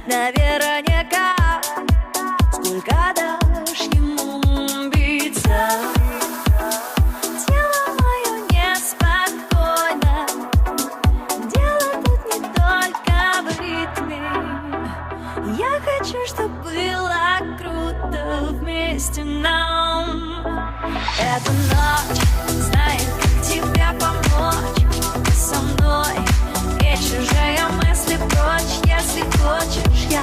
наверняка. Сколько дашь ему биться? Тело мое неспокойно. Дело тут не только в ритме. Я хочу, чтоб было круто вместе нам. Эту ночь знает, как тебе помочь. Со мной и чужие мысли прочь. Если хочешь, я